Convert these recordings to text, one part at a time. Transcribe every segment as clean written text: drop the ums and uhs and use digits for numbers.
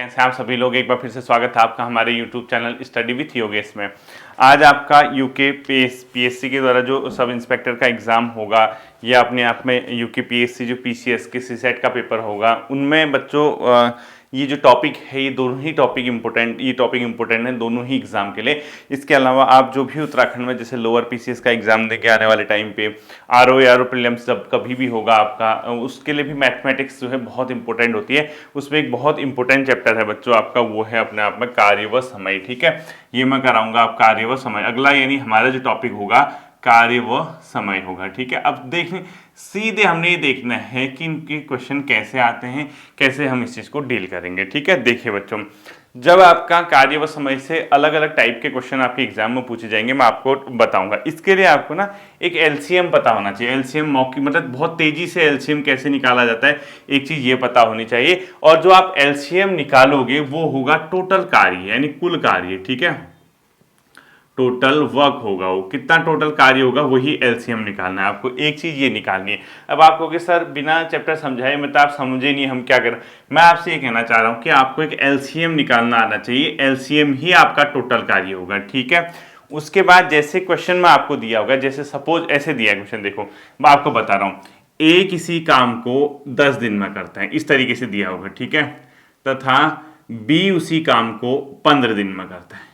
कैसे आप सभी लोग। एक बार फिर से स्वागत है आपका हमारे YouTube channel study with Yogesh में। आज आपका यूके पीएससी के द्वारा जो सब इंस्पेक्टर का एग्ज़ाम होगा, या अपने आप में यूके पीएससी जो पीसीएस के सीसेट का पेपर होगा, उनमें बच्चों ये जो टॉपिक है, ये दोनों ही टॉपिक इम्पोर्टेंट है दोनों ही एग्जाम के लिए। इसके अलावा आप जो भी उत्तराखंड में जैसे लोअर पीसीएस का एग्जाम देके आने वाले टाइम पे आरओ प्रीलिम्स जब कभी भी होगा आपका, उसके लिए भी मैथमेटिक्स जो है बहुत इंपॉर्टेंट होती है। उसमें एक बहुत इंपॉर्टेंट चैप्टर है बच्चों आपका, वो है अपने आप में कार्य व समय। ठीक है, ये मैं कराऊंगा आप कार्य व समय। अगला यानी हमारा जो टॉपिक होगा कार्य व समय होगा। ठीक है, अब देखने सीधे हमने ये देखना है कि इनके क्वेश्चन कैसे आते हैं, कैसे हम इस चीज को डील करेंगे। ठीक है, देखिए बच्चों, जब आपका कार्य व समय से अलग अलग टाइप के क्वेश्चन आपके एग्जाम में पूछे जाएंगे, मैं आपको बताऊंगा। इसके लिए आपको ना एक एलसीएम पता होना चाहिए। एलसीएम मौके मतलब बहुत तेजी से एलसीएम कैसे निकाला जाता है, एक चीज ये पता होनी चाहिए। और जो आप एलसीएम निकालोगे वो होगा टोटल कार्य, यानी कुल कार्य। ठीक है, टोटल वर्क होगा, वो कितना टोटल कार्य होगा वही एलसीएम निकालना है आपको। एक चीज ये निकालनी है। अब आप कहोगे सर बिना चैप्टर समझाए मतलब आप समझे नहीं, हम क्या करें। मैं आपसे ये कहना चाह रहा हूं कि आपको एक एलसीएम निकालना आना चाहिए। एलसीएम ही आपका टोटल कार्य होगा। ठीक है, उसके बाद जैसे क्वेश्चन में आपको दिया होगा, जैसे सपोज ऐसे दिया है क्वेश्चन, देखो मैं आपको बता रहा हूं, ए किसी काम को 10 दिन में करता है, इस तरीके से दिया होगा। ठीक है, तथा बी उसी काम को 15 दिन में करता है।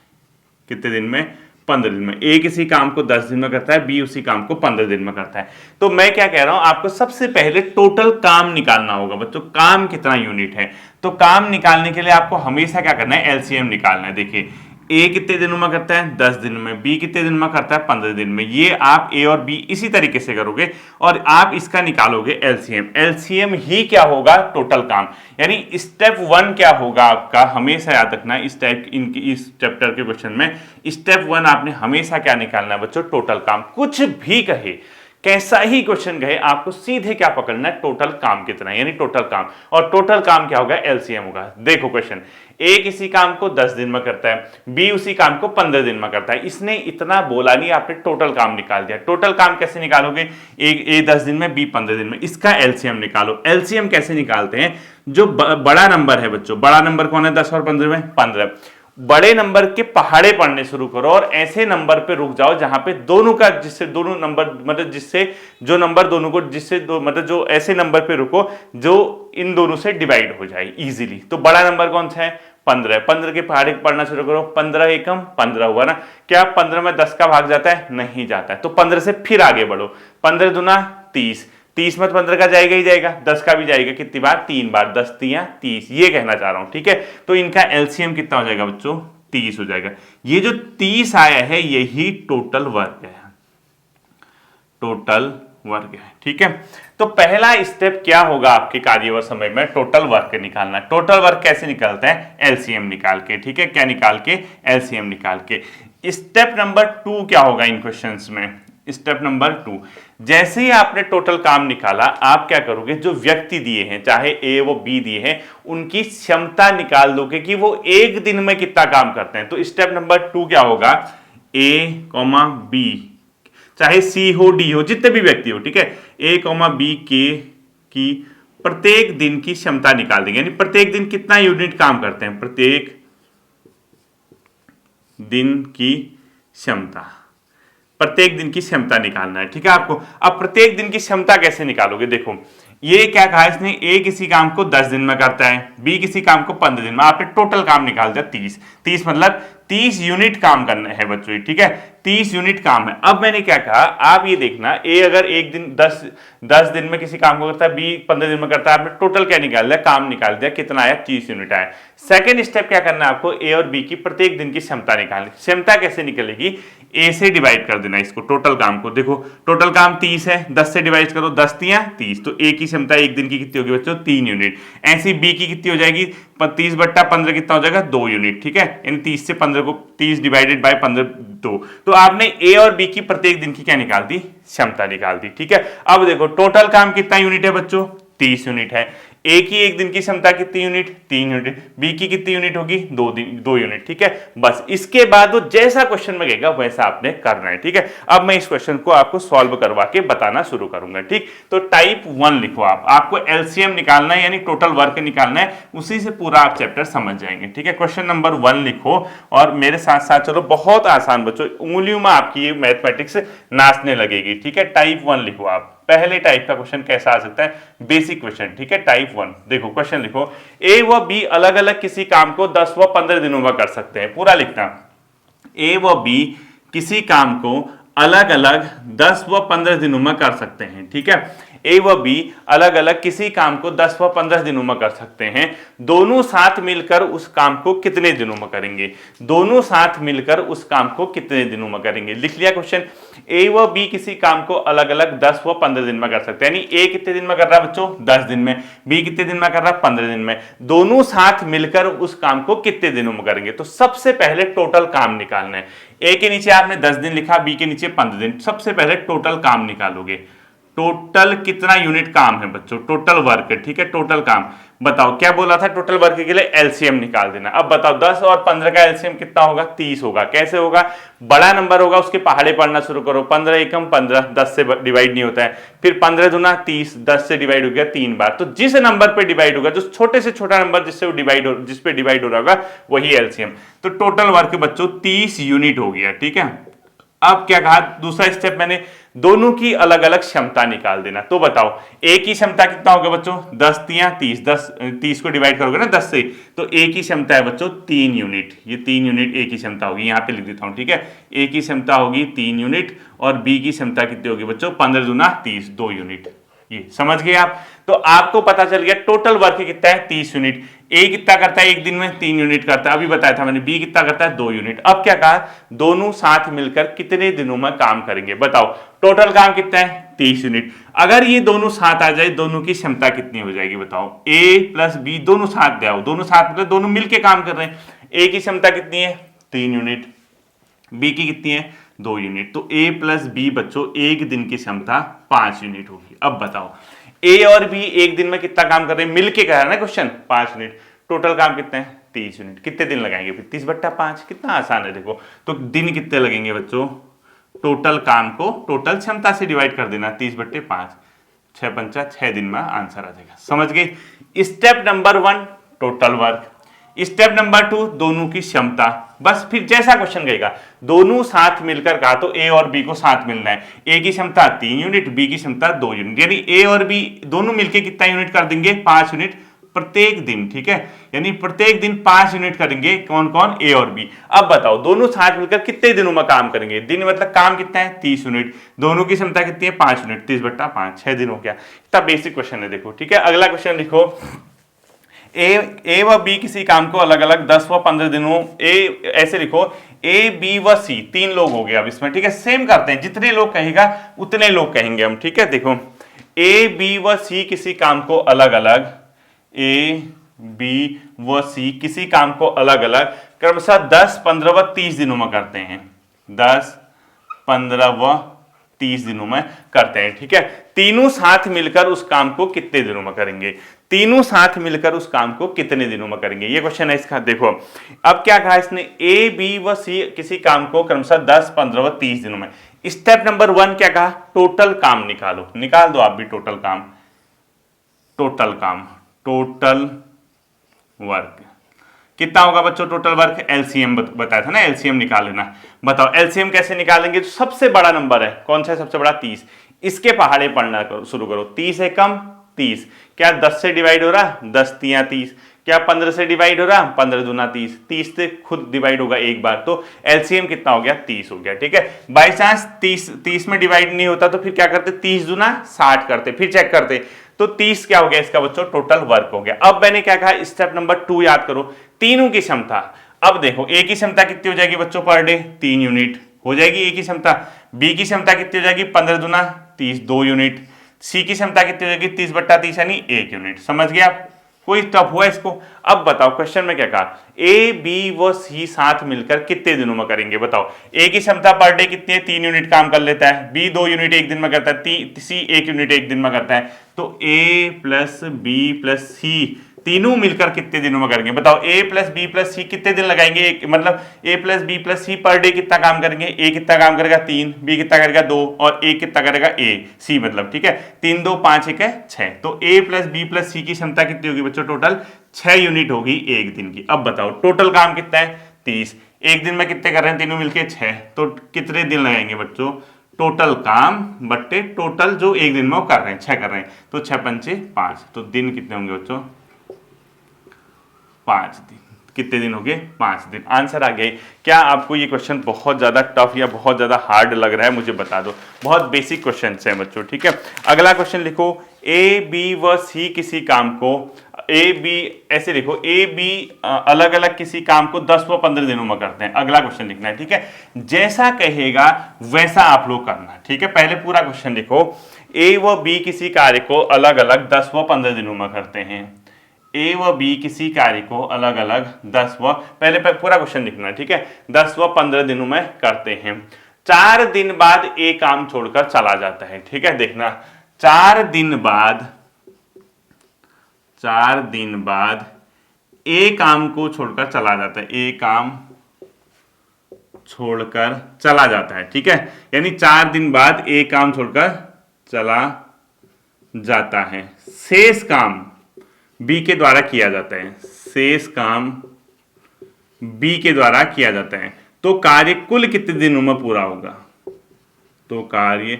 कितने दिन में? 15 दिन में। ए किसी काम को 10 दिन में करता है, बी उसी काम को 15 दिन में करता है। तो मैं क्या कह रहा हूं, आपको सबसे पहले टोटल काम निकालना होगा बच्चों। काम कितना यूनिट है, तो काम निकालने के लिए आपको हमेशा क्या करना है, एलसीएम निकालना है। देखिए ए कितने दिनों में करता है, 10 दिन में। बी कितने दिन में करता है, 15 दिन में। ये आप ए और बी इसी तरीके से करोगे और आप इसका निकालोगे एलसीएम। एलसीएम ही क्या होगा, टोटल काम। यानी स्टेप 1 क्या होगा आपका, हमेशा याद रखना इस चैप्टर के क्वेश्चन में स्टेप 1 आपने हमेशा क्या निकालना है बच्चों, टोटल काम। कुछ भी कहे, कैसा ही क्वेश्चन कहे, आपको सीधे क्या पकड़ना है, टोटल काम कितना है, यानी टोटल काम। और टोटल काम क्या होगा, एलसीएम होगा। देखो क्वेश्चन, ए किसी काम को 10 दिन में करता है, बी उसी काम को 15 दिन में करता है। इसने इतना बोला नहीं, आपने टोटल काम निकाल दिया। टोटल काम कैसे निकालोगे, ए 10 दिन में, बी 15 दिन में, इसका एलसीएम निकालो। एलसीएम कैसे निकालते हैं, जो बड़ा नंबर है बच्चों, बड़ा नंबर कौन है 10 और 15 में, 15। बड़े नंबर के पहाड़े पढ़ने शुरू करो और ऐसे नंबर पे रुक जाओ जहां पे दोनों का, जिससे दोनों नंबर मतलब जिससे जो नंबर दोनों को, जिससे दो मतलब जो ऐसे नंबर पे रुको जो इन दोनों से डिवाइड हो जाए इजीली। तो बड़ा नंबर कौन सा है, 15। 15 के पहाड़े पढ़ना शुरू करो। 15 एकम 15 हुआ ना। क्या 15 में 10 का भाग जाता है, नहीं जाता है। तो 15 से फिर आगे बढ़ो, 15 दूना 30, 30 में 15 का जाएगा ही जाएगा, 10 का भी जाएगा। कितनी बार, 3 बार, 10 तियां 30। ये कहना चाह रहा हूं। ठीक है, तो इनका एलसीएम कितना हो जाएगा बच्चों, 30 हो जाएगा। ये जो 30 आया है यही टोटल वर्क है, टोटल वर्क है। ठीक है, तो पहला स्टेप क्या होगा आपके कार्य व समय में, टोटल वर्क निकालना। टोटल वर्क कैसे निकालते हैं, एलसीएम निकाल के। ठीक है, क्या निकाल के, एलसीएम निकाल के। स्टेप नंबर 2 क्या होगा इन क्वेश्चंस में, स्टेप नंबर 2, जैसे ही आपने टोटल काम निकाला, आप क्या करोगे, जो व्यक्ति दिए हैं, चाहे ए वो बी दिए हैं, उनकी क्षमता निकाल दोगे कि वो एक दिन में कितना काम करते हैं। तो स्टेप नंबर 2 क्या होगा, ए कॉमा बी, चाहे सी हो डी हो, जितने भी व्यक्ति हो, ठीक है, ए कॉमा बी के की प्रत्येक दिन की क्षमता निकाल देंगे। यानी प्रत्येक दिन कितना यूनिट काम करते हैं, प्रत्येक दिन की क्षमता, प्रत्येक दिन की क्षमता निकालना है। ठीक है आपको। अब प्रत्येक दिन की क्षमता कैसे निकालोगे, देखो ये क्या कहा इसने, ए किसी काम को 10 दिन में करता है, बी किसी काम को 15 दिन में। आपने टोटल काम निकाल दिया 30। 30 मतलब 30 यूनिट काम करना है बच्चों। ठीक है, 30 यूनिट काम है। अब मैंने क्या कहा, आप ये देखना, ए अगर एक दिन 10 दिन में किसी काम को करता है, बी 15 दिन में करता है, आपने टोटल क्या निकाल दिया, काम निकाल दिया। कितना आया, 30 यूनिट आया। सेकेंड स्टेप क्या करना है आपको, ए और बी की प्रत्येक दिन की क्षमता निकालनी। क्षमता कैसे निकलेगी, ए से डिवाइड कर देना इसको, टोटल काम को। देखो टोटल काम 30 है, 10 से डिवाइड करो, 10 तियां 30। तो ए की क्षमता एक दिन की कितनी होगी बच्चों, 3 यूनिट। ऐसी बी की कितनी हो जाएगी, 30 बट्टा 15 कितना हो जाएगा, 2 यूनिट। ठीक है, यानी 30 से 15 को 30 डिवाइडेड बाय 15 2। तो आपने ए और बी की प्रत्येक दिन की क्या निकाल दी, क्षमता निकाल दी। ठीक है, अब देखो टोटल काम कितना यूनिट है बच्चों, 30 यूनिट है। ए की एक दिन की क्षमता कितनी यूनिट, 3 यूनिट, बी की कितनी यूनिट होगी, 2 यूनिट, ठीक है। बस इसके बाद वो जैसा क्वेश्चन में कहेगा वैसा आपने करना है, ठीक है। अब मैं इस क्वेश्चन को आपको सॉल्व करवा के बताना शुरू करूंगा, ठीक। तो टाइप 1 लिखो आपको एलसीएम निकालना है, यानी टोटल वर्क निकालना है, उसी से पूरा आप चैप्टर समझ जाएंगे, ठीक है। क्वेश्चन नंबर 1 लिखो और मेरे साथ साथ चलो, बहुत आसान बच्चों, उंगलियों में आपकी ये मैथमेटिक्स नाचने लगेगी, ठीक है। टाइप 1 लिखो आप। पहले टाइप का क्वेश्चन कैसा आ सकता है, बेसिक क्वेश्चन, ठीक है। टाइप 1 देखो, क्वेश्चन लिखो, ए व बी अलग अलग किसी काम को 10 व 15 दिनों में कर सकते हैं। पूरा लिखना, ए व बी किसी काम को अलग अलग 10 व 15 दिनों में कर सकते हैं, ठीक है। ए व बी अलग अलग किसी काम को 10 व 15 दिनों में कर सकते हैं। दोनों साथ मिलकर उस काम को कितने दिनों में करेंगे, दोनों साथ मिलकर उस काम को कितने दिनों में करेंगे। लिख लिया क्वेश्चन। ए व बी किसी काम को अलग अलग 10 व 15 दिन में कर सकते हैं, यानी ए कितने दिन में कर रहा है बच्चों, 10 दिन में, बी कितने दिन में कर रहा है, 15 दिन में। दोनों साथ मिलकर उस काम को कितने दिनों में करेंगे। तो सबसे पहले टोटल काम निकालना है। ए के नीचे आपने 10 दिन लिखा, बी के नीचे 15 दिन। सबसे पहले टोटल काम निकालोगे। टोटल कितना यूनिट काम है बच्चों, टोटल वर्क, ठीक है। टोटल काम बताओ, क्या बोला था टोटल वर्क के लिए, एलसीएम निकाल देना। अब बताओ 10 और 15 का एलसीएम कितना होगा, 30 होगा। कैसे होगा, बड़ा नंबर होगा उसके पहाड़े पढ़ना शुरू करो। 15 एकम 15, 10 से डिवाइड नहीं होता है। फिर 15 दूना 30, 10 से डिवाइड हो गया 3 बार। तो जिस नंबर पे डिवाइड होगा, जो छोटे से छोटा नंबर जिससे वो डिवाइड हो, जिस पे डिवाइड हो रहा होगा, वही एलसीएम। तो टोटल वर्क बच्चों 30 यूनिट हो गया, ठीक है। अब क्या कहा, दूसरा स्टेप मैंने, दोनों की अलग अलग क्षमता निकाल देना। तो बताओ ए की क्षमता कितना होगा बच्चों, 10 तिया 30, 30 को डिवाइड करोगे ना 10 से, तो ए की क्षमता है बच्चों 3 यूनिट। ये 3 यूनिट ए की क्षमता होगी, यहां पे लिख देता हूं, ठीक है। ए की क्षमता होगी 3 यूनिट और बी की क्षमता कितनी होगी बच्चों, 15 दूना 30, 2 यूनिट। ये समझ गए आप। तो आपको पता चल गया टोटल वर्क कितना है, 30 यूनिट। ए कितना करता है एक दिन में, 3 यूनिट करता है, अभी बताया था मैंने। बी कितना करता है, 2 यूनिट। अब क्या कहा, दोनों साथ मिलकर कितने दिनों में काम करेंगे। बताओ टोटल काम कितना है, 30 यूनिट। अगर ये दोनों साथ आ जाए, दोनों की क्षमता कितनी हो जाएगी बताओ। ए प्लस बी दोनों साथ जाओ, दोनों साथ मतलब दोनों मिलके काम कर रहे हैं। ए की क्षमता कितनी है, 3 यूनिट, बी की कितनी है, 2 यूनिट। तो ए प्लस बी बच्चों एक दिन की क्षमता 5 यूनिट होगी। अब बताओ ए और बी एक दिन में कितना काम कर रहे हैं, मिलके कह रहा है ना क्वेश्चन, 5 यूनिट। टोटल काम कितना है, 30 यूनिट। कितने दिन लगाएंगे फिर, 30/5, कितना आसान है देखो। तो दिन कितने लगेंगे बच्चों, टोटल काम को टोटल क्षमता से डिवाइड कर देना, 30/5, 6 पंचा 6 दिन में आंसर आ जाएगा। समझ गए। Step number 1 total work, step number 2 दोनों की क्षमता। बस फिर जैसा क्वेश्चन कहेगा, दोनों साथ मिलकर कहा तो ए और बी को साथ मिलना है। ए की क्षमता 3 यूनिट, बी की क्षमता 2 यूनिट, यानी ए और बी दोनों मिलकर कितना यूनिट कर देंगे, 5 यूनिट प्रत्येक दिन, ठीक है। यानी प्रत्येक दिन 5 यूनिट करेंगे, कौन कौन, ए और बी। अब बताओ दोनों साथ मिलकर कितने दिनों में काम करेंगे। दिन मतलब काम कितना है, 30 यूनिट। दोनों की क्षमता कितनी है, 5 यूनिट, 30/5, 6 दिन हो गया। इतना बेसिक क्वेश्चन है देखो, ठीक है। अगला क्वेश्चन लिखो, ए व बी किसी काम को अलग अलग 10 व 15 दिनों, ऐसे लिखो, ए बी व सी 3 लोग हो गए अब इसमें, ठीक है। सेम करते हैं, जितने लोग कहेगा उतने लोग कहेंगे हम, ठीक है। देखो ए बी व सी किसी काम को अलग अलग, ए बी व सी किसी काम को अलग अलग क्रमशः 10, 15 व 30 दिनों में करते हैं। 10, 15 व 30 दिनों में करते हैं, ठीक है। तीनों साथ मिलकर उस काम को कितने दिनों में करेंगे, तीनों साथ मिलकर उस काम को कितने दिनों में करेंगे, ये क्वेश्चन है इसका। देखो अब क्या कहा इसने, ए बी व सी किसी काम को क्रमशः 10, 15 व 30 दिनों में। स्टेप नंबर 1 क्या कहा, टोटल काम निकालो। निकाल दो आप भी टोटल काम, टोटल काम, टोटल वर्क कितना होगा बच्चों, टोटल वर्क एलसीएम बताया था ना, एलसीएम निकाल लेना। बताओ एलसीएम कैसे निकालेंगे, जो सबसे बड़ा नंबर है कौन सा है, सबसे बड़ा 30, इसके पहाड़े पढ़ना शुरू करो। 30 एकम 30, क्या 10 से डिवाइड हो रहा, 10 तिया 30, क्या 15 से डिवाइड हो रहा, 15 दूना 30, 30 से खुद डिवाइड होगा एक बार। तो एलसीएम कितना हो गया, 30 हो गया, ठीक है। बाई चांस 30 में डिवाइड नहीं होता तो फिर क्या करते, 30 दूना 60 करते, फिर चेक करते। तो 30 क्या हो गया इसका बच्चों, टोटल वर्क हो गया। अब मैंने क्या कहा, स्टेप नंबर 2 याद करो, तीनों की क्षमता। अब देखो ए की क्षमता कितनी हो जाएगी बच्चों पर डे, 3 यूनिट हो जाएगी ए की क्षमता। बी की क्षमता कितनी हो जाएगी, 15 दूना 30, 2 यूनिट। सी की क्षमता कितनी हो जाएगी, 30/30 यानी 1 यूनिट। समझ गए आप, कोई टफ हुआ इसको? अब बताओ क्वेश्चन में क्या कहा, ए बी व सी साथ मिलकर कितने दिनों में करेंगे? बताओ, ए की क्षमता पर डे कितनी है? 3 यूनिट काम कर लेता है, बी 2 यूनिट एक दिन में करता है, सी 1 यूनिट एक दिन में करता है। तो ए प्लस बी प्लस सी तीनों मिलकर कितने दिनों में करेंगे? बताओ, ए प्लस बी प्लस सी कितने दिन लगाएंगे? मतलब ए प्लस बी प्लस सी पर डे कितना काम करेंगे? ए कितना काम करेगा? 3, बी कितना करेगा? 2, और ए कितना करेगा? ए सी मतलब, ठीक है, 3 2 5 1 है 6। तो ए प्लस बी प्लस सी की क्षमता कितनी होगी बच्चों? टोटल 6 यूनिट होगी एक दिन की। अब बताओ टोटल काम कितना है? 30। एक दिन में कितने कर रहे हैं तीनों मिलके? 6। तो कितने दिन लगाएंगे बच्चों? टोटल काम बट्टे टोटल जो एक दिन में वो कर रहे हैं, 6 कर रहे हैं, तो 6 पंचे 5। तो दिन कितने होंगे बच्चों? 5 दिन। कितने दिन हो गए? 5 दिन। आंसर आ गया। क्या आपको ये क्वेश्चन बहुत ज्यादा टफ या बहुत ज्यादा हार्ड लग रहा है? मुझे बता दो। बहुत बेसिक क्वेश्चन है बच्चों, ठीक है। अगला क्वेश्चन लिखो, ए बी व सी किसी काम को, ए बी ऐसे लिखो, ए बी अलग अलग किसी काम को 10 व 15 दिनों में करते हैं। अगला क्वेश्चन लिखना है, ठीक है। जैसा कहेगा वैसा आप लोग करना, ठीक है। पहले पूरा क्वेश्चन लिखो, ए व बी किसी कार्य को अलग अलग 10 व 15 दिनों में करते हैं। ए व बी किसी कार्य को अलग अलग 10 व, पहले पूरा क्वेश्चन लिखना है, ठीक है, 10 व 15 दिनों में करते हैं। 4 दिन बाद ए काम छोड़कर चला जाता है, ठीक है। देखना, 4 दिन बाद ए काम को छोड़कर चला जाता है, ए काम छोड़कर चला जाता है, ठीक है। यानी 4 दिन बाद ए काम छोड़कर चला जाता है। शेष काम बी के द्वारा किया जाता है, शेष काम बी के द्वारा किया जाता है। तो कार्य कुल कितने दिनों में पूरा होगा? तो कार्य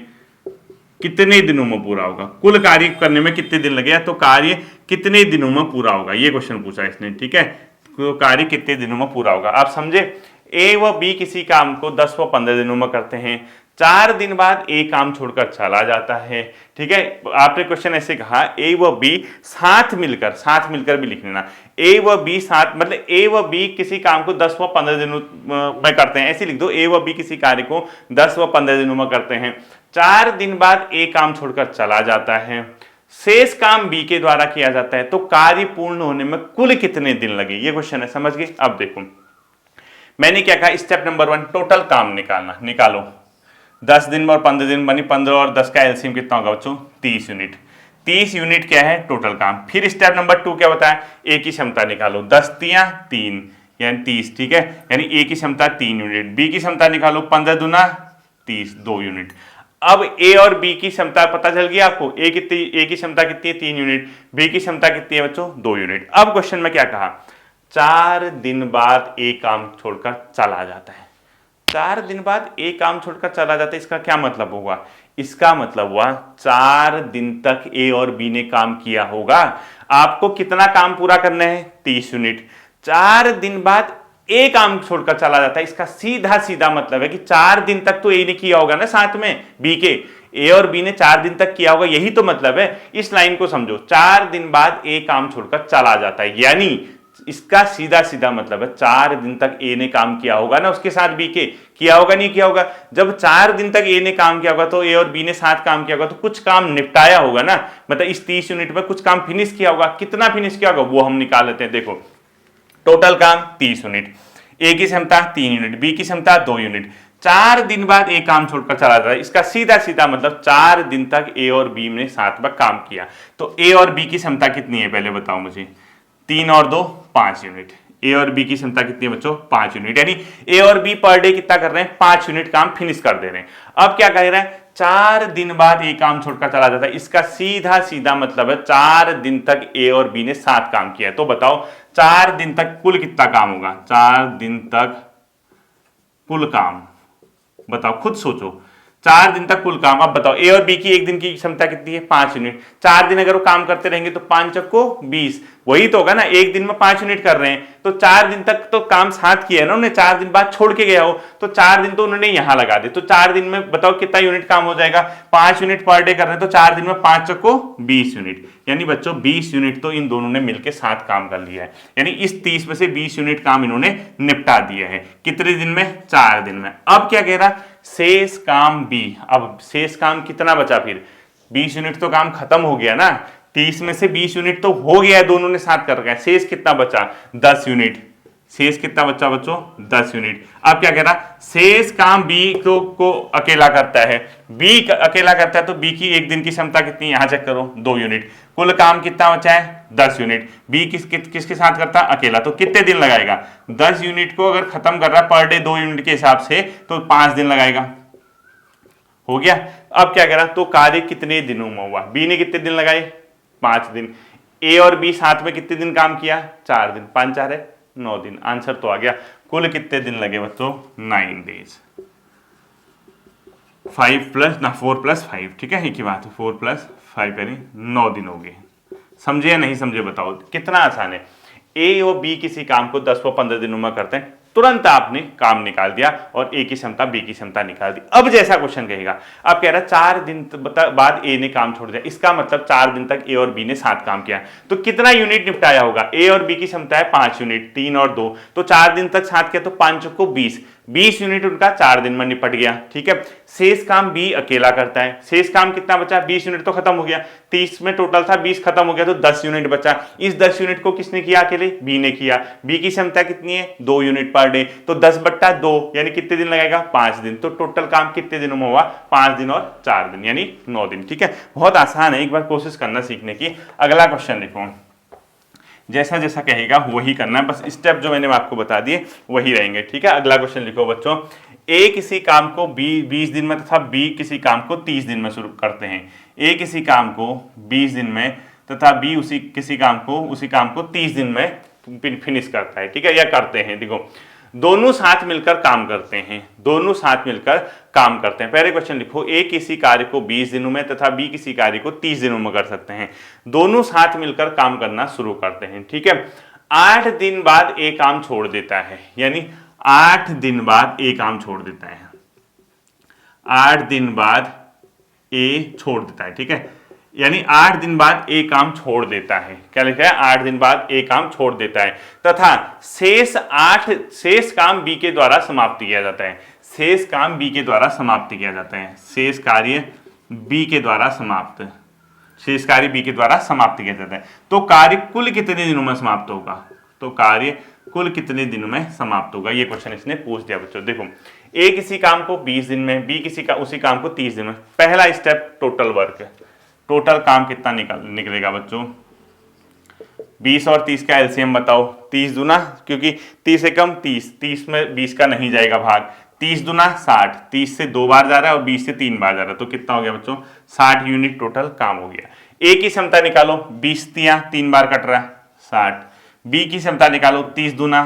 कितने दिनों में पूरा होगा? कुल कार्य करने में कितने दिन लगेगा? तो कार्य कितने दिनों में पूरा होगा, ये क्वेश्चन पूछा इसने, ठीक है। तो कार्य कितने दिनों में पूरा होगा? आप समझे? ए व बी किसी काम को 10 व 15 दिनों में करते हैं। 4 दिन बाद ए काम छोड़कर चला जाता है, ठीक है। आपने क्वेश्चन ऐसे कहा, ए व बी साथ मिलकर भी लिख लेना। ए व बी साथ मतलब ए व बी किसी काम को 10 व 15 दिनों में करते हैं, ऐसे लिख दो। ए व बी किसी कार्य को 10 व 15 दिनों में करते हैं। 4 दिन बाद ए काम छोड़कर चला जाता है। शेष काम बी के द्वारा किया जाता है। तो कार्य पूर्ण होने में कुल कितने दिन लगे, ये क्वेश्चन है, समझ गए। अब देखो, मैंने क्या कहा, स्टेप नंबर 1 टोटल काम निकालो। 10 दिन और 15 दिन बनी, 15 और 10 का एलसीएम कितना होगा बच्चों? 30 यूनिट। 30 यूनिट क्या है? टोटल काम। फिर स्टेप नंबर 2 क्या बताया? ए की क्षमता निकालो। 10 तियां 3 यानी 30, ठीक है। यानी ए की क्षमता 3 यूनिट। बी की क्षमता निकालो, 15 दूना 30, 2 यूनिट। अब ए और बी की क्षमता पता चल गई आपको। ए की क्षमता कितनी है? 3 यूनिट। बी की क्षमता कितनी है बच्चों? 2 यूनिट। अब क्वेश्चन में क्या कहा? 4 दिन बाद ए काम छोड़कर चला जाता है। 4 दिन बाद ए काम छोड़कर चला जाता है, इसका क्या मतलब होगा? इसका मतलब हुआ 4 दिन तक ए और बी ने काम किया होगा। आपको कितना काम पूरा करना है? 30 यूनिट। 4 दिन बाद ए काम छोड़कर चला जाता है, इसका सीधा मतलब है कि 4 दिन तक तो ए ने किया होगा ना साथ में बी के। ए और बी ने 4 दिन तक किया होगा, यही तो मतलब है। इस लाइन को समझो, 4 दिन बाद ए काम छोड़कर चला जाता है, यानी इसका सीधा मतलब है 4 दिन तक ए ने काम किया होगा ना उसके साथ बी के। किया होगा नहीं किया होगा? जब 4 दिन तक ए ने काम किया होगा तो ए और बी ने साथ काम किया होगा, तो कुछ काम निपटाया होगा ना। मतलब इस 30 यूनिट में कुछ काम फिनिश किया होगा। कितना फिनिश किया होगा वो हम निकाल लेते हैं। देखो, टोटल काम 30 यूनिट। ए की क्षमता 3 यूनिट, बी की क्षमता 2 यूनिट। 4 दिन बाद ए काम छोड़कर चला जाता है, इसका सीधा मतलब 4 दिन तक ए और बी ने साथ में काम किया। तो ए और बी की क्षमता कितनी है पहले बताओ मुझे? 3 और 2 5 यूनिट। ए और बी की क्षमता कितनी है बच्चों? 5 यूनिट। यानी ए और बी पर डे कितना कर रहे हैं? 5 यूनिट काम फिनिश कर दे रहे हैं। अब क्या कह रहे हैं? 4 दिन बाद ए काम छोड़कर चला जाता है, इसका सीधा मतलब है 4 दिन तक ए और बी ने साथ काम किया है। तो बताओ 4 दिन तक कुल कितना काम होगा? 4 दिन तक कुल काम बताओ, खुद सोचो। 4 दिन तक कुल काम। अब बताओ ए और बी की एक दिन की क्षमता कितनी है? 5 यूनिट। 4 दिन अगर वो काम करते रहेंगे तो 5 चक्को 20, वही तो होगा ना। एक दिन में 5 यूनिट कर रहे हैं तो 4 दिन तक तो काम साथ किया है ना उन्हें। 4 दिन बाद छोड़ के गया हो तो 4 दिन तो उन्होंने यहां लगा दे। तो 4 दिन में बताओ कितना यूनिट काम हो जाएगा? 5 यूनिट पर डे कर रहे हैं तो 4 दिन में 5 चक्को 20 यूनिट। यानी बच्चों 20 यूनिट तो इन दोनों ने मिलकर साथ काम कर लिया है। यानी इस 30 में से 20 यूनिट काम इन्होंने निपटा दिया है। कितने दिन में? 4 दिन में। अब क्या कह रहा? शेष काम बी। अब शेष काम कितना बचा? फिर 20 यूनिट तो काम खत्म हो गया ना। 30 में से 20 यूनिट तो हो गया है, दोनों ने साथ कर रखा है। शेष कितना बचा? 10 यूनिट। शेष कितना बचा बच्चों? 10 यूनिट। अब क्या कह रहा? शेष काम बी को अकेला करता है। बी अकेला करता है तो बी की एक दिन की क्षमता कितनी? यहां चेक करो, 2 यूनिट। कुल काम कितना बचा है? 10 यूनिट। बी किसके साथ करता है? अकेला। तो कितने दिन लगाएगा? 10 यूनिट को अगर खत्म कर रहा है पर डे 2 यूनिट के हिसाब से तो 5 दिन लगाएगा। हो गया। अब क्या करा? तो कार्य कितने दिनों में हुआ? बी ने कितने दिन लगाए? 5 दिन। ए और बी साथ में कितने दिन काम किया? 4 दिन। 5 4 है 9 दिन। आंसर तो आ गया। कुल कितने दिन लगे बच्चों? 9 डेज। 4 प्लस 5, ठीक है, एक ही बात है। 4 प्लस 5 यानी 9 दिन हो गए। समझे या नहीं समझे बताओ? कितना आसान है। ए और बी किसी काम को 10 व 15 दिनों में करते हैं, तुरंत आपने काम निकाल दिया और ए की क्षमता बी की क्षमता निकाल दी। अब जैसा क्वेश्चन कहेगा, अब कह रहा है 4 दिन बाद ए ने काम छोड़ दिया, इसका मतलब 4 दिन तक ए और बी ने साथ काम किया, तो कितना यूनिट निपटाया होगा? ए और बी की क्षमता है 5 यूनिट, 3 और 2, तो 4 दिन तक साथ किया तो 5 को 20 यूनिट उनका 4 दिन में निपट गया। ठीक है। शेष काम बी अकेला करता है। शेष काम कितना बचा? 20 यूनिट तो खत्म हो गया। 30 में टोटल था, 20 खत्म हो गया तो 10 यूनिट बचा। इस 10 यूनिट को किसने किया? अकेले बी ने किया। बी की क्षमता कितनी है? 2 यूनिट पर डे, तो 10/2 यानी कितने दिन लगेगा? 5 दिन। तो टोटल काम कितने दिनों में हुआ? 5 दिन और 4 दिन यानी 9 दिन। ठीक है, बहुत आसान है, एक बार कोशिश करना सीखने की। अगला क्वेश्चन देखो, जैसा जैसा कहेगा वही करना है, बस स्टेप जो मैंने आपको बता दिए वही रहेंगे। ठीक है, अगला क्वेश्चन लिखो बच्चों। ए किसी काम को 20 दिन में तथा बी किसी काम को 30 दिन में शुरू करते हैं। ए किसी काम को 20 दिन में तथा बी उसी काम को 30 दिन में फिनिश करता है। ठीक है, या करते हैं। देखो, दोनों साथ मिलकर काम करते हैं, दोनों साथ मिलकर काम करते हैं। पहले क्वेश्चन लिखो, ए किसी कार्य को 20 दिनों में तथा बी किसी कार्य को 30 दिनों में कर सकते हैं। दोनों साथ मिलकर काम करना शुरू करते हैं। ठीक है, 8 दिन बाद ए काम छोड़ देता है, यानी 8 दिन बाद ए काम छोड़ देता है। 8 दिन बाद ए छोड़ देता है। ठीक है, यानी 8 दिन बाद ए काम छोड़ देता है। क्या लिखा है? 8 दिन बाद ए काम छोड़ देता है तथा शेष काम बी के द्वारा समाप्त किया जाता है। शेष काम बी के द्वारा समाप्त किया जाता है। शेष कार्य बी के द्वारा समाप्त, शेष कार्य बी के द्वारा समाप्त किया जाता है। तो कार्य कुल कितने दिनों में समाप्त होगा? तो कार्य कुल कितने दिनों में समाप्त होगा? ये क्वेश्चन इसने पूछ दिया बच्चों। देखो, ए किसी काम को 20 दिन में, बी उसी काम को 30 दिन में। पहला स्टेप टोटल वर्क है। टोटल काम कितना निकलेगा बच्चों? 20 और 30 का एलसीएम बताओ। 30 दूना, क्योंकि 30 से कम 30 में 20 का नहीं जाएगा भाग। 30 दूना 60, 30 से 2 बार जा रहा है और 20 से 3 बार जा रहा है, तो कितना हो गया बच्चों? 60 यूनिट टोटल काम हो गया। ए की क्षमता निकालो, 20 3 बार कट रहा है 60। बी की क्षमता निकालो, 30 दूना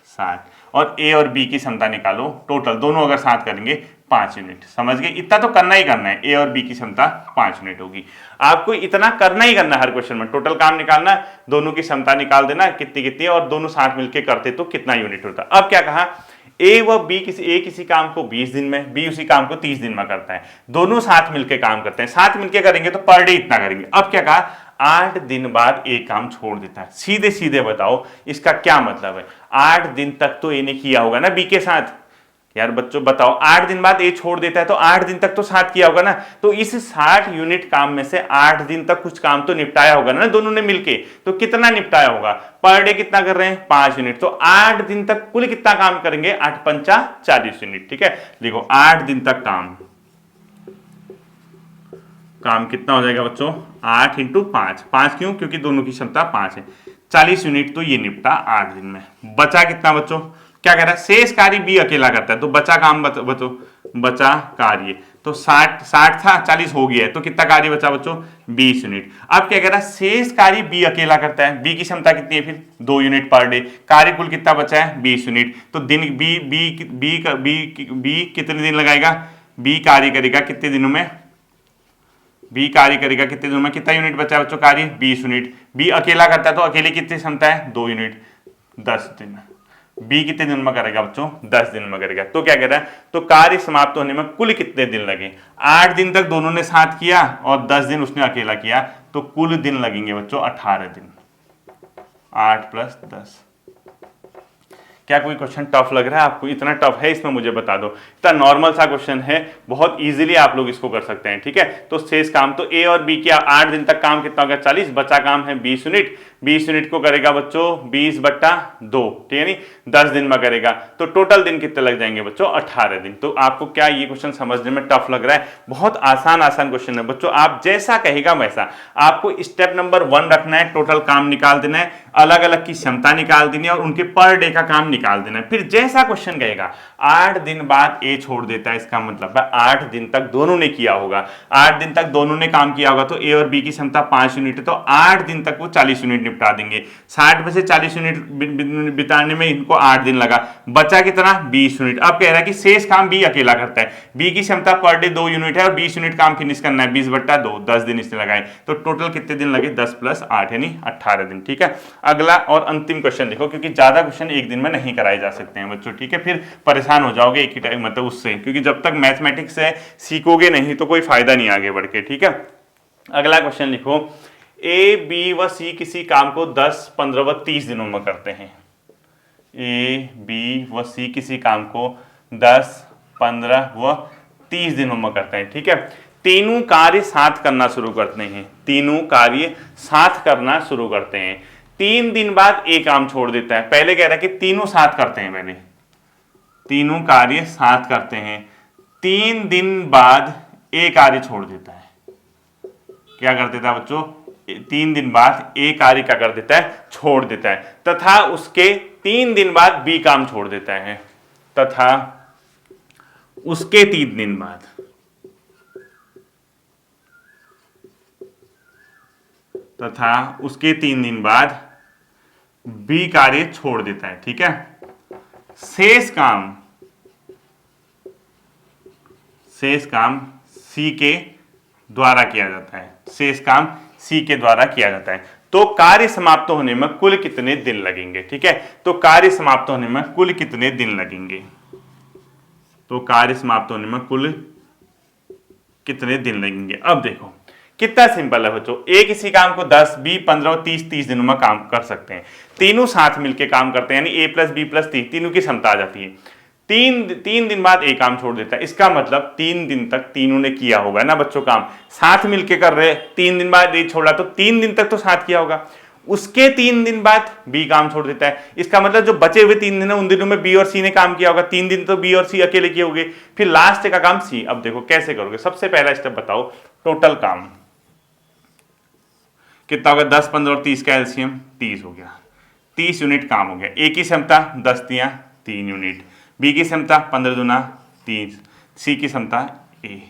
60, और ए और बी की क्षमता निकालो टोटल, दोनों अगर साथ करेंगे 5 यूनिट। समझ गए? इतना तो करना ही करना है। ए और बी की क्षमता 5 यूनिट होगी। आपको इतना करना ही करना है हर क्वेश्चन में। टोटल काम निकालना, दोनों की क्षमता निकाल देना कितनी कितनी, और दोनों साथ मिलकर करते तो कितना यूनिट होता। अब क्या कहा? ए व बी किसी काम को 20 दिन में, बी उसी काम को 30 दिन में करता है। दोनों साथ मिलकर काम करते हैं, साथ मिलकर करेंगे तो पर डे इतना करेंगे। अब क्या कहा? 8 दिन बाद ए काम छोड़ देता है। सीधे सीधे बताओ इसका क्या मतलब है? 8 दिन तक तो ए ने किया होगा ना बी के साथ। यार बच्चों बताओ, 8 दिन बाद ए छोड़ देता है तो 8 दिन तक तो साथ किया होगा ना। तो इस 60 यूनिट काम में से 8 दिन तक कुछ काम तो निपटाया होगा ना दोनों ने मिलके। तो कितना निपटाया होगा? पर डे कितना कर रहे हैं? 5 यूनिट। तो 8 दिन तक कुल कितना काम करेंगे? 8 पंचा 40 यूनिट। ठीक है, देखो 8 दिन तक काम कितना हो जाएगा बच्चों? 8 × 5। 5 क्यों? क्योंकि दोनों की क्षमता 5 है। 40 यूनिट तो ये निपटा 8 दिन में। बचा कितना बच्चों? क्या कह रहा है? शेष कार्य बी अकेला करता है, तो बचा काम बचा कार्य तो 60 था, 40 हो गया है, तो कितना कार्य बचा बच्चों? 20 यूनिट। अब क्या कह रहा है? शेष कार्य बी अकेला करता है। बी की क्षमता कितनी है फिर? 2 यूनिट पर डे। कार्य कुल कितना बचा है? 20 यूनिट। तो दिन बी कितने दिन लगाएगा? बी कार्य करेगा कितने दिनों में? बी कार्य करेगा कितने दिनों में? कितना यूनिट बचा है बच्चों? कार्य 20 यूनिट। बी अकेला करता है तो अकेले कितनी क्षमता है? 2 यूनिट। 10 दिन। बी कितने दिन में करेगा बच्चों? 10 दिन में करेगा। तो क्या कह रहा है? तो कार्य समाप्त होने में कुल कितने दिन लगे? 8 दिन तक दोनों ने साथ किया और 10 दिन उसने अकेला किया, तो कुल दिन लगेंगे बच्चों 18 दिन। 8 + 10 क्या कोई क्वेश्चन टफ लग रहा है आपको? इतना टफ है इसमें मुझे बता दो। इतना नॉर्मल सा क्वेश्चन है, बहुत इजीली आप लोग इसको कर सकते हैं। ठीक है, तो शेष काम तो ए और बी किया, 8 दिन तक काम कितना होगा 40, बचा काम है 20 यूनिट। 20 यूनिट को करेगा बच्चों 20/2, ठीक है नहीं, 10 दिन में करेगा। तो टोटल दिन कितने लग जाएंगे बच्चों? 18 दिन। तो आपको क्या ये क्वेश्चन समझने में टफ लग रहा है? बहुत आसान क्वेश्चन है बच्चों, आप जैसा कहेगा वैसा। आपको स्टेप नंबर 1 रखना है, टोटल काम निकाल देना है, अलग अलग की क्षमता निकाल देनी है और उनके पर डे का काम निकाल देना है। फिर जैसा क्वेश्चन कहेगा 8 दिन बाद ए छोड़ देता है, इसका मतलब है 8 दिन तक दोनों ने किया होगा। 8 दिन तक दोनों ने काम किया होगा तो ए और बी की क्षमता 5 यूनिट है, तो 8 दिन तक वो 40 यूनिट निपटा देंगे। 60 में से 40 यूनिट बिताने में इनको 8 दिन लगा, बचा कितना? 20 यूनिट। अब कह रहा है कि शेष काम बी अकेला करता है। बी की क्षमता पर डे 2 यूनिट है और 20 यूनिट काम फिनिश करना है, 20/2, 10 दिन इसने लगाए। तो टोटल कितने दिन लगे? 10 + 8 यानी 18 दिन। ठीक है, अगला और अंतिम क्वेश्चन देखो, क्योंकि ज्यादा क्वेश्चन एक दिन में नहीं कराए जा सकते हैं बच्चों। ठीक है, फिर परेशान हो जाओगे एक ही टाइम, मतलब उससे, क्योंकि जब तक मैथमेटिक्स से सीखोगे नहीं तो कोई फायदा नहीं आगे बढ़ के। ठीक है, अगला क्वेश्चन लिखो, ए बी व सी किसी काम को 10, 15 व 30 दिनों में करते हैं। ए बी व सी किसी काम को 10, 15 व 30 दिनों में करते हैं। ठीक है, तीनों कार्य साथ करना शुरू करते हैं, तीनों कार्य साथ करना शुरू करते हैं। 3 दिन बाद एक काम छोड़ देता है। पहले कह रहा है कि तीनों साथ करते हैं, पहले तीनों कार्य साथ करते हैं, 3 दिन बाद एक कार्य छोड़ देता है। क्या कर देता है बच्चों? 3 दिन बाद एक कार्य क्या कर देता है? छोड़ देता है, तथा उसके 3 दिन बाद बी काम छोड़ देता है, तथा उसके 3 दिन बाद बी कार्य छोड़ देता है। ठीक है, शेष काम सी के द्वारा किया जाता है, शेष काम सी के द्वारा किया जाता है। तो कार्य समाप्त होने में कुल कितने दिन लगेंगे? ठीक है, तो कार्य समाप्त होने में कुल कितने दिन लगेंगे? तो कार्य समाप्त होने में कुल कितने दिन लगेंगे? अब देखो कितना सिंपल है बच्चों, ए किसी काम को 10, बी 15 और 30 दिनों में काम कर सकते हैं। तीनों साथ मिलकर काम करते हैं, यानी ए प्लस बी प्लस 3, तीनों की क्षमता आ जाती है। 3 दिन बाद एक काम छोड़ देता है, इसका मतलब 3 दिन तक तीनों ने किया होगा ना बच्चों काम, साथ मिलके कर रहे। 3 दिन बाद ए छोड़ा तो 3 दिन तक तो साथ किया होगा। उसके 3 दिन बाद बी काम छोड़ देता है, इसका मतलब जो बचे हुए 3 दिन है उन दिनों में बी और सी ने काम किया होगा। 3 दिन तो बी और सी अकेले किए होंगे, फिर लास्ट का काम सी। अब देखो कैसे करोगे, सबसे पहला स्टेप बताओ, टोटल काम कितना होगा? 10, 15 और 30 का एलसीएम 30 हो गया, 30 यूनिट काम हो गया। ए की क्षमता 10 दिया 3 यूनिट, बी की क्षमता 15 दूना 30, सी की क्षमता ए।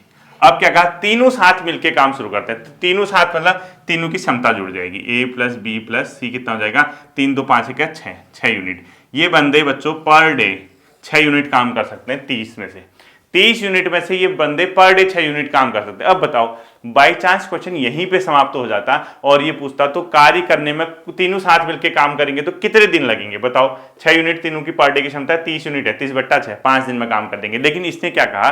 अब क्या कहा? तीनों साथ मिलके काम शुरू करते हैं, तीनों साथ मतलब तीनों की क्षमता जुड़ जाएगी, ए प्लस बी प्लस सी कितना हो जाएगा? 3 2 5 क्या 6 यूनिट। ये बंदे बच्चों पर डे 6 यूनिट काम कर सकते हैं। 30 में से 30 यूनिट में से ये बंदे पर डे 6 यूनिट काम कर सकते हैं। अब बताओ, बाई चांस क्वेश्चन यहीं पे समाप्त हो जाता और ये पूछता तो कार्य करने में तीनों साथ मिलके काम करेंगे तो कितने दिन लगेंगे? बताओ, 6 यूनिट, तीनों की पर डे की क्षमता 30 यूनिट है, 30/6, 5 दिन में काम कर देंगे। लेकिन इसने क्या कहा?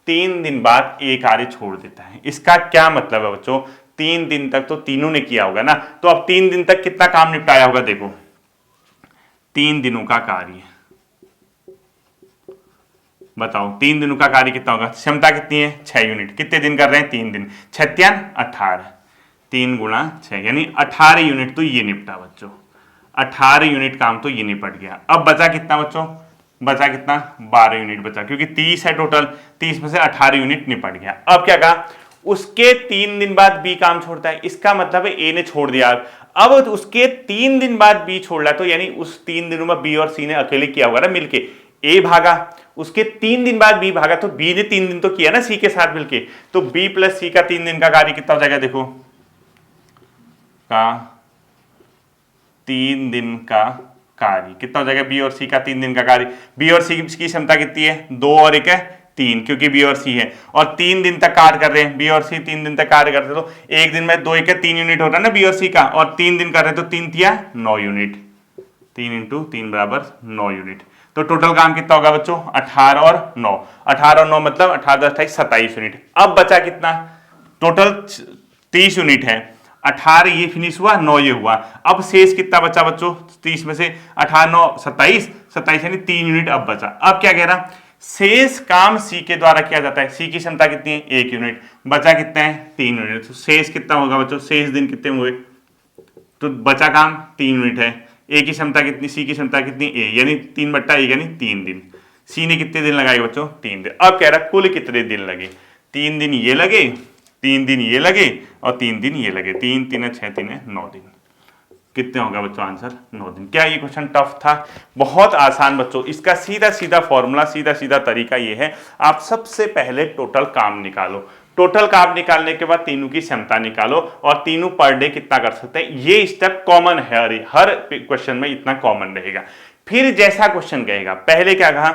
3 दिन बाद एक कार्य छोड़ देता है। इसका क्या मतलब है बच्चों? 3 दिन तक तो तीनों ने किया होगा ना, तो अब 3 दिन तक कितना काम निपटाया होगा? देखो 3 दिनों का कार्य बताओ, 3 दिनों का कार्य कितना होगा? क्षमता कितनी है? 6 यूनिट। कितने दिन कर रहे हैं? 3 दिन, 6 18, 3 × 6 यानी 18 यूनिट तो ये निपटा बच्चों, 18 यूनिट काम तो ये निपट गया। अब बचा कितना बच्चों? बचा कितना? 12 यूनिट बचा, क्योंकि 30 है टोटल, 30 में से 18 यूनिट निपट गया। अब क्या कहा? उसके 3 दिन बाद बी काम छोड़ता है, इसका मतलब है ए ने छोड़ दिया। अब उसके 3 दिन बाद बी छोड़ रहा है, तो यानी उस 3 दिनों में बी और सी ने अकेले किया होगा ना मिलके। ए भागा, उसके 3 दिन बाद बी भागा, तो बी ने 3 दिन तो किया ना सी के साथ मिलके, तो बी प्लस सी का 3 दिन का कार्य कितना हो जाएगा? देखो का 3 दिन का कार्य कितना हो जाएगा? बी और सी का 3 दिन का कार्य। बी और सी की क्षमता कितनी है? 2 और 1 है 3, क्योंकि बी और सी है, और 3 दिन तक कार्य कर रहे हैं। बी और सी 3 दिन तक कार्य करते, तो एक दिन में 2 1 3 यूनिट होता है ना बी और सी का, और 3 दिन कर रहे हैं तो 3 तिया 9 यूनिट, 3 × 3 = 9 यूनिट। तो टोटल काम कितना होगा बच्चों? 18 और 9, 18 और 9 मतलब 18 10 28 27 यूनिट। अब बचा कितना? टोटल 30 यूनिट है, 18 ये फिनिश हुआ, 9 ये हुआ। अब शेष कितना बचा बच्चों? 30 में से 18 9 27, 27 यानी 3 यूनिट अब बचा। अब क्या कह रहा, शेष काम सी के द्वारा किया जाता है। सी की क्षमता कितनी है, 1 यूनिट, बचा कितना है, 3 यूनिट। तो शेष कितना होगा बच्चों, शेष दिन कितने हुए, तो बचा काम 3 यूनिट है। ए की क्षमता कितनी, सी की क्षमता कितनी, ए, यानी 3/1 यानी 3 दिन। सी ने कितने दिन लगाए बच्चों, 3 दिन। अब कह रहा कुल कितने दिन लगे, 3 दिन ये लगे, 3 दिन ये लगे और 3 दिन ये लगे, 3 3 6 3 9 दिन। कितने होगा बच्चों आंसर, 9 दिन। क्या ये क्वेश्चन टफ था, बहुत आसान बच्चों। इसका सीधा सीधा फॉर्मूला, सीधा सीधा तरीका ये है, आप सबसे पहले टोटल काम निकालो, टोटल काम निकालने के बाद तीनों की क्षमता निकालो और तीनों पर डे कितना कर सकते हैं। ये स्टेप कॉमन है, हर क्वेश्चन में इतना कॉमन रहेगा। फिर जैसा क्वेश्चन कहेगा, पहले क्या कहा,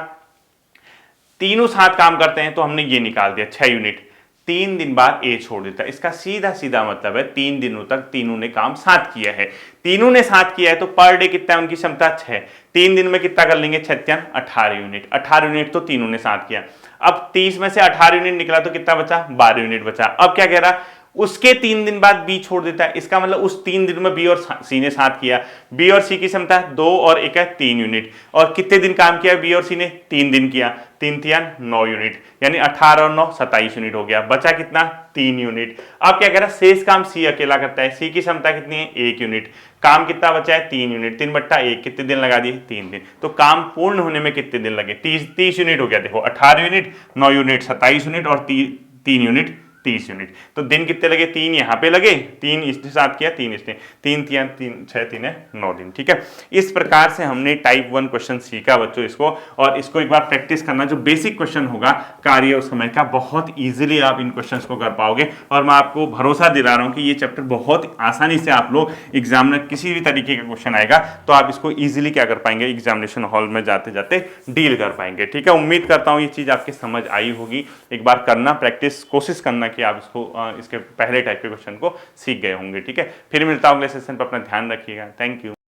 तीनों साथ काम करते हैं तो हमने ये निकाल दिया 6 यूनिट, 3 दिन बाद ए छोड़ देता है। इसका सीधा सीधा मतलब है 3 दिनों तक तीनों ने काम साथ किया है, तीनों ने साथ किया है तो पर डे कितना है, उनकी क्षमता 6, 3 दिन में कितना कर लेंगे, 6 18 यूनिट, 18 यूनिट तो तीनों ने साथ किया। अब 30 में से 18 यूनिट निकला तो कितना बचा, 12 यूनिट बचा। अब क्या कह रहा, उसके 3 दिन बाद बी छोड़ देता है। इसका मतलब उस 3 दिन में बी और सी ने साथ किया, बी और सी की क्षमता 2 और 1 है 3 यूनिट, और कितने दिन काम किया बी और सी ने, 3 दिन किया, 3 3 9 यूनिट, यानी 18 और 9 27 यूनिट हो गया, बचा कितना, 3 यूनिट। अब क्या कह रहा, शेष काम सी अकेला करता है, सी की क्षमता कितनी है, 1 यूनिट, काम कितना बचा है, 3 यूनिट, 3/1 कितने दिन लगा दिए, 3 दिन। तो काम पूर्ण होने में कितने दिन लगे, 30 यूनिट हो गया। देखो 18 यूनिट, 9 यूनिट 27 यूनिट और 3 यूनिट 30 यूनिट। तो दिन कितने लगे, 3 यहां पे लगे, 3 इसने साथ किया, 3 इसने, 3 3 6 3 है 9 दिन। ठीक है, इस प्रकार से हमने टाइप 1 क्वेश्चन सीखा बच्चों इसको, और इसको एक बार प्रैक्टिस करना। जो बेसिक क्वेश्चन होगा कार्य और समय का, बहुत इजीली आप इन क्वेश्चंस को कर पाओगे, और मैं आपको भरोसा दिला रहा हूं कि ये चैप्टर बहुत आसानी से आप लोग एग्जाम में किसी भी तरीके का क्वेश्चन आएगा तो आप इसको इजीली क्या कर पाएंगे, एग्जामिनेशन हॉल में जाते जाते डील कर पाएंगे। ठीक है, उम्मीद करता हूं ये चीज आपकी समझ आई होगी। एक बार करना, प्रैक्टिस, कोशिश करना कि आप इसको इसके पहले टाइप के क्वेश्चन को सीख गए होंगे। ठीक है, फिर मिलता हूं अगले सेशन पर, अपना ध्यान रखिएगा। Thank you.